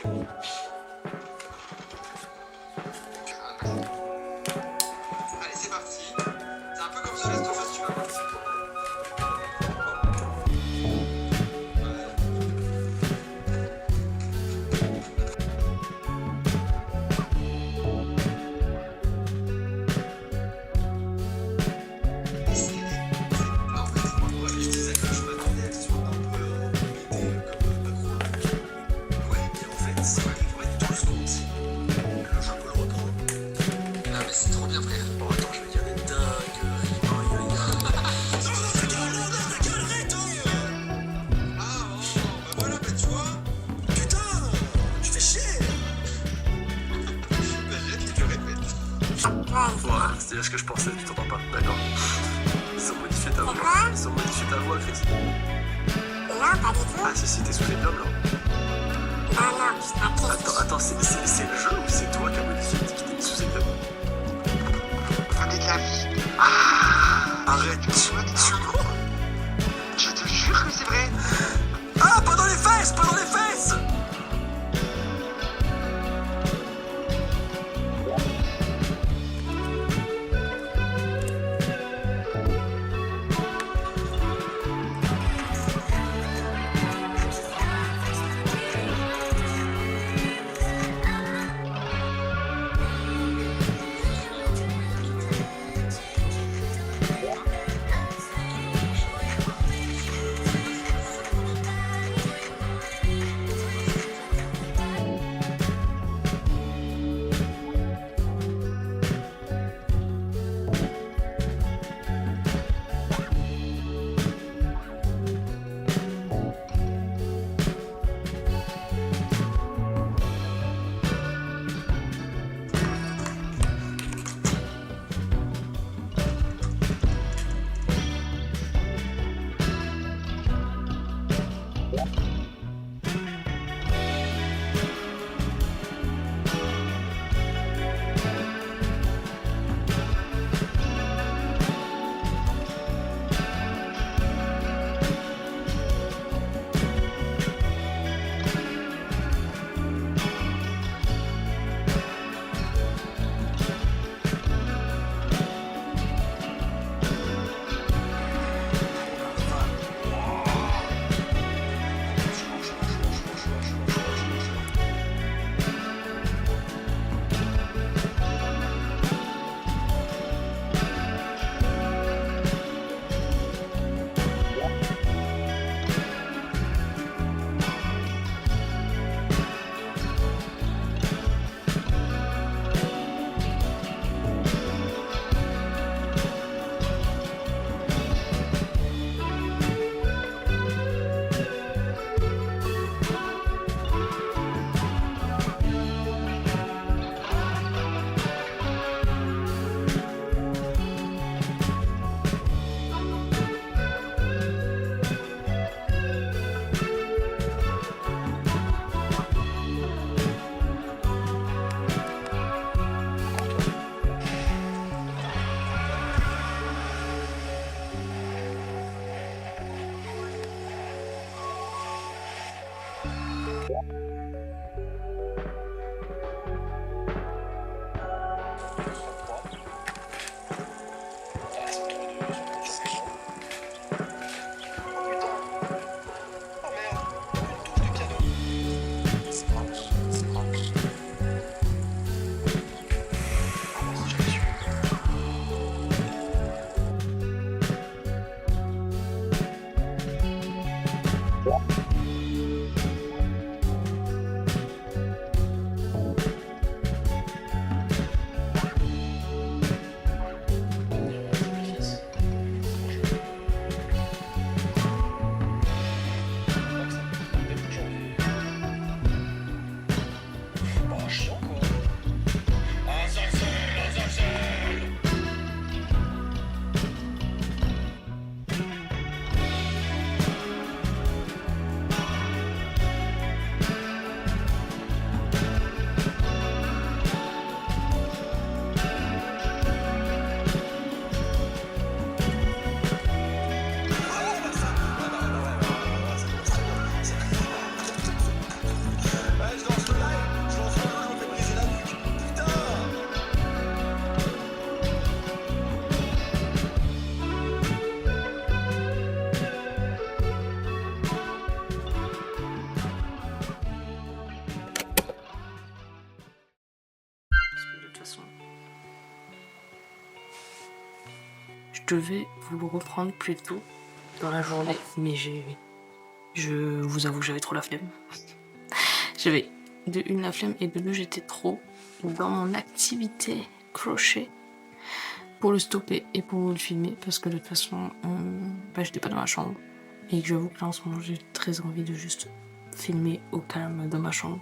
Allez, c'est parti. C'est un peu comme The Last of Us, tu vas voir. Ouais, c'est ce que je pensais, tu t'entends pas, d'accord. Ils ont modifié ta voix. Ils ont modifié ta voix, Chris. Non, pas du tout. Ah si, si, t'es sous les blâmes là. Non, non, je t'inquiète. Attends, c'est le jeu ou c'est toi qui as modifié qui t'es mis sous les blâmes? Prenez de la vie. Arrête, tu Je te jure que c'est vrai. Ah, pas dans les fesses, pas dans les fesses. devais vous le reprendre plus tôt dans la journée, mais je vous avoue que j'avais trop la flemme. J'avais de une la flemme et de deux j'étais trop dans mon activité crochet pour le stopper et pour vous le filmer parce que de toute façon j'étais pas dans ma chambre et que j'avoue que là en ce moment j'ai très envie de juste filmer au calme dans ma chambre.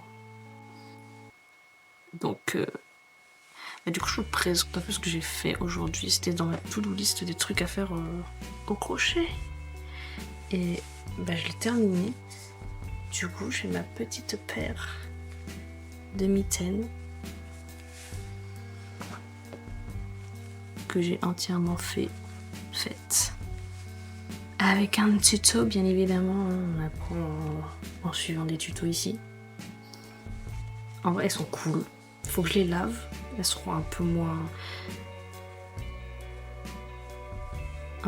Donc du coup je vous présente un peu ce que j'ai fait aujourd'hui. C'était dans ma to-do list des trucs à faire au crochet et je l'ai terminé. Du coup j'ai ma petite paire de mitaines que j'ai entièrement faite avec un tuto bien évidemment. On apprend en suivant des tutos ici. En vrai elles sont cool, faut que je les lave, elles seront un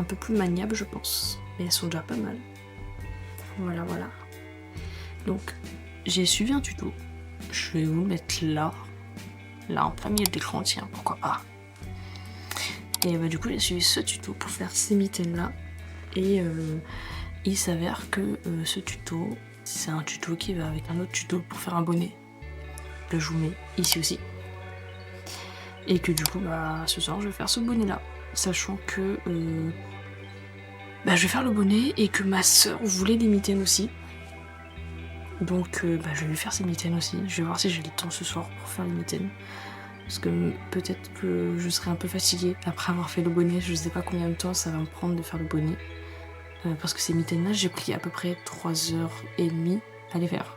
peu plus maniables je pense, mais elles sont déjà pas mal. Voilà. Donc j'ai suivi un tuto, je vais vous le mettre là en plein milieu de l'écran, tiens pourquoi pas. Et du coup j'ai suivi ce tuto pour faire ces mitaines là et il s'avère que ce tuto c'est un tuto qui va avec un autre tuto pour faire un bonnet que je vous mets ici aussi et que du coup ce soir je vais faire ce bonnet là, sachant que je vais faire le bonnet et que ma soeur voulait des mitaines aussi, donc je vais lui faire ses mitaines aussi. Je vais voir si j'ai le temps ce soir pour faire les mitaines parce que peut-être que je serai un peu fatiguée après avoir fait le bonnet. Je sais pas combien de temps ça va me prendre de faire le bonnet parce que ces mitaines là j'ai pris à peu près 3h30 à les faire,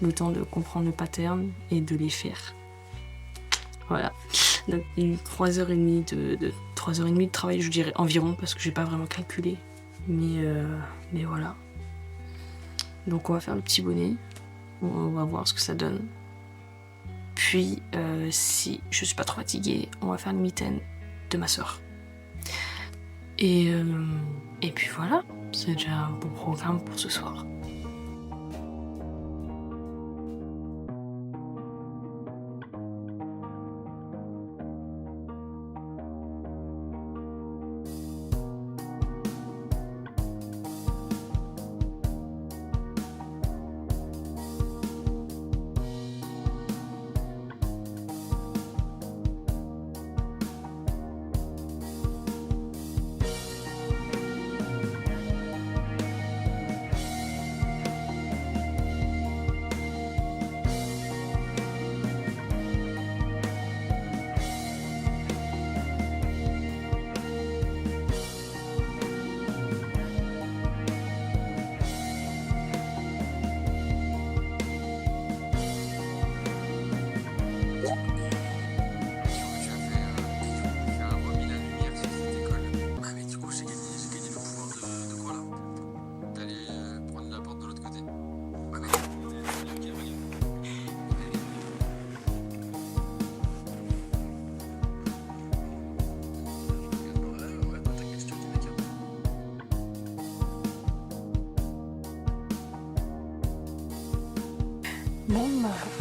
le temps de comprendre le pattern et de les faire. Voilà, donc il y a eu 3h30 de travail je dirais environ, parce que j'ai pas vraiment calculé, mais voilà. Donc on va faire le petit bonnet, on va voir ce que ça donne. Puis si je suis pas trop fatiguée, on va faire une mitaine de ma soeur. Et puis voilà, c'est déjà un bon programme pour ce soir. Bon,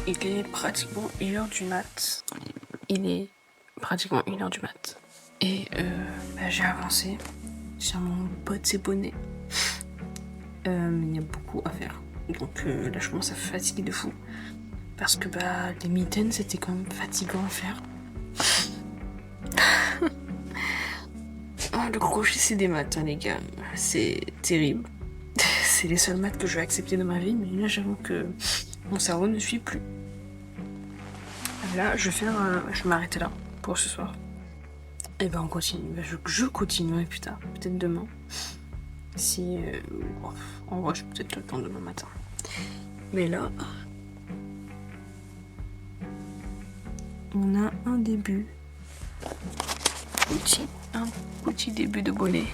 il est pratiquement 1h du mat. Et j'ai avancé sur mon pote et bonnet. Mais il y a beaucoup à faire. Donc là, je commence à fatiguer de fou. Parce que les mitaines, c'était quand même fatigant à faire. Le crochet, c'est des maths, hein, les gars. C'est terrible. C'est les seules maths que je vais accepter dans ma vie. Mais là, j'avoue que mon cerveau ne suit plus. Là, je vais m'arrêter là pour ce soir. Et on continue. Je continuerai plus tard, peut-être demain. Si. En vrai, je vais peut-être le temps demain matin. Mais là, on a un début. Un petit début de bonnet.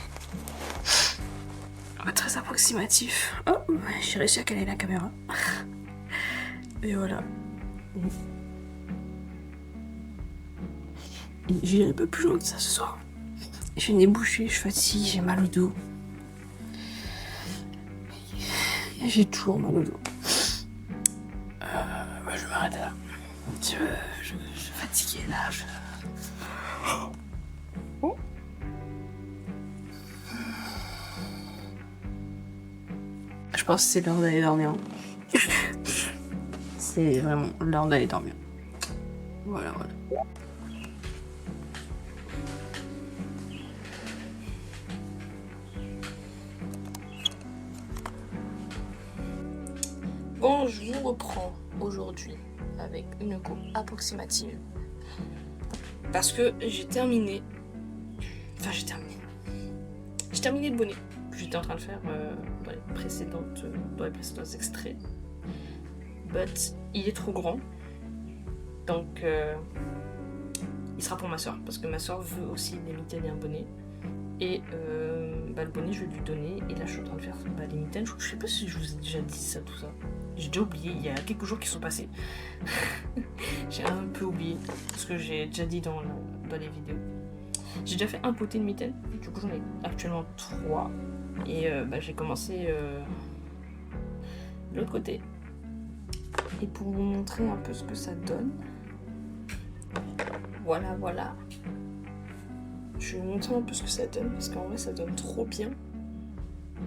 Très approximatif. Oh, j'ai réussi à caler la caméra. Et voilà. J'irai pas plus loin que ça ce soir. Je suis nez bouché, je suis fatiguée, j'ai mal au dos. J'ai toujours mal au dos. Je m'arrête là. Je suis fatiguée là. Oh. Je pense que c'est l'heure d'aller dormir. C'est vraiment l'heure d'aller dormir. Voilà, voilà. Bon, je vous reprends aujourd'hui avec une coupe approximative. Parce que j'ai terminé. Enfin, j'ai terminé. J'ai terminé le bonnet que j'étais en train de faire dans les précédents extraits. But il est trop grand. Donc, il sera pour ma soeur. Parce que ma soeur veut aussi des mitaines et un bonnet. Et le bonnet, je vais lui donner. Et là, je suis en train de faire les mitaines. Je sais pas si je vous ai déjà dit ça, tout ça. J'ai déjà oublié. Il y a quelques jours qui sont passés. J'ai un peu oublié. Parce que j'ai déjà dit dans les vidéos. J'ai déjà fait un poté de mitaines. Du coup, j'en ai actuellement 3. Et j'ai commencé de l'autre côté. Et pour vous montrer un peu ce que ça donne. Voilà, voilà. Je vais vous montrer un peu ce que ça donne, parce qu'en vrai ça donne trop bien.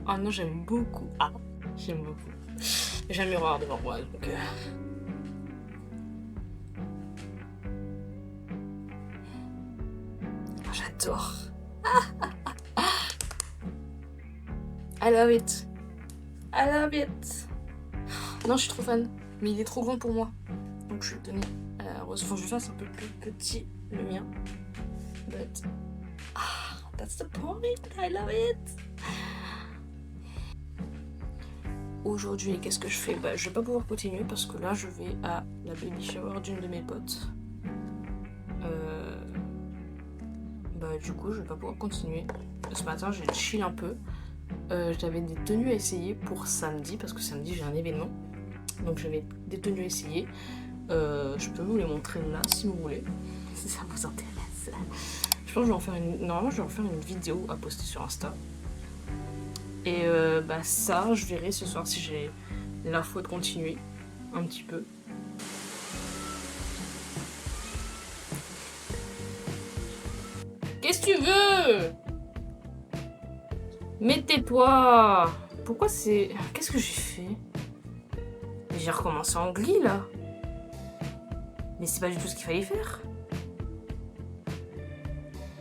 Ah non, j'aime beaucoup. Ah, j'aime beaucoup. J'ai un miroir devant moi, donc... J'adore. I love it. I love it. Non, je suis trop fan. Mais il est trop grand pour moi. Donc je vais le donner à la Rose. Faut que je fasse un peu plus petit, le mien. But... that's the point. I love it. Aujourd'hui, qu'est-ce que je fais? Je vais pas pouvoir continuer parce que là, je vais à la baby shower d'une de mes potes. Du coup, je vais pas pouvoir continuer. Ce matin, j'ai chill un peu. J'avais des tenues à essayer pour samedi parce que samedi, j'ai un événement. Donc, j'avais des tenues à essayer. Je peux vous les montrer là si vous voulez. Si ça vous intéresse. Je pense que je vais en faire normalement, je vais en faire une vidéo à poster sur Insta. Et ça, je verrai ce soir si j'ai l'info de continuer un petit peu. Qu'est-ce que tu veux? Mais tais-toi! Pourquoi c'est... Qu'est-ce que j'ai fait? J'ai recommencé en glis là. Mais c'est pas du tout ce qu'il fallait faire.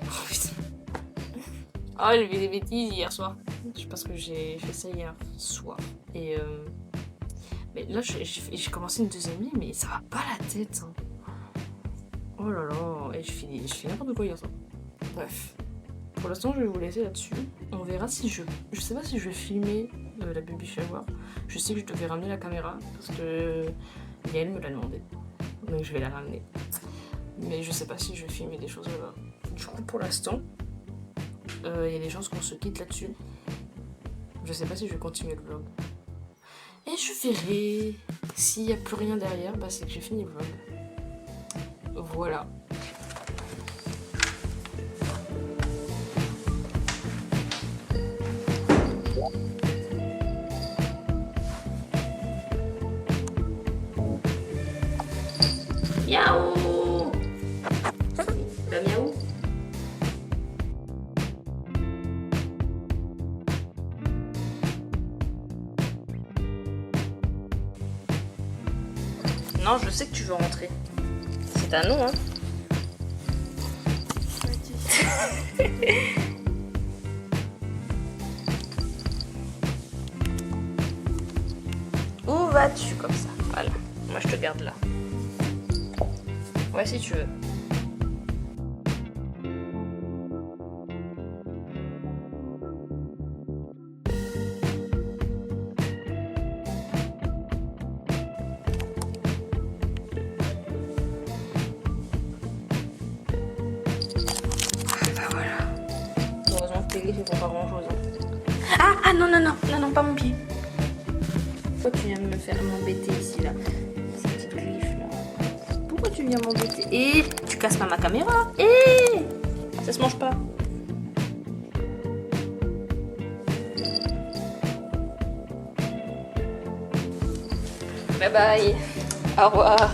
Oh putain. Oh, j'ai fait des bêtises hier soir. Je pense que j'ai fait ça hier soir. Et mais là, j'ai commencé une deuxième ligne, mais ça va pas la tête. Hein. Oh là là. Et je fais n'importe quoi hier soir. Bref. Pour l'instant, je vais vous laisser là-dessus. On verra si je sais pas si je vais filmer la baby shower. Je sais que je devais ramener la caméra parce que Yael me l'a demandé. Donc je vais la ramener. Mais je sais pas si je vais filmer des choses là-bas. Du coup, pour l'instant, il y a des chances qu'on se quitte là-dessus. Je sais pas si je vais continuer le vlog. Et je verrai. S'il n'y a plus rien derrière, c'est que j'ai fini le vlog. Voilà. Miaou! Bah miaou! Non, je sais que tu veux rentrer. C'est un non, hein? Où vas-tu comme ça? Voilà. Moi, je te garde là. Ouais, si tu veux. Voilà. Heureusement que tes griffes ils font pas grand chose. Ah non, non, non, non, non, pas mon pied. Pourquoi tu viens me faire m'embêter ici là? Ces petites griffes là. Pourquoi tu viens m'embêter? Et tu casses pas ma caméra. Et ça se mange pas. Bye bye. Au revoir.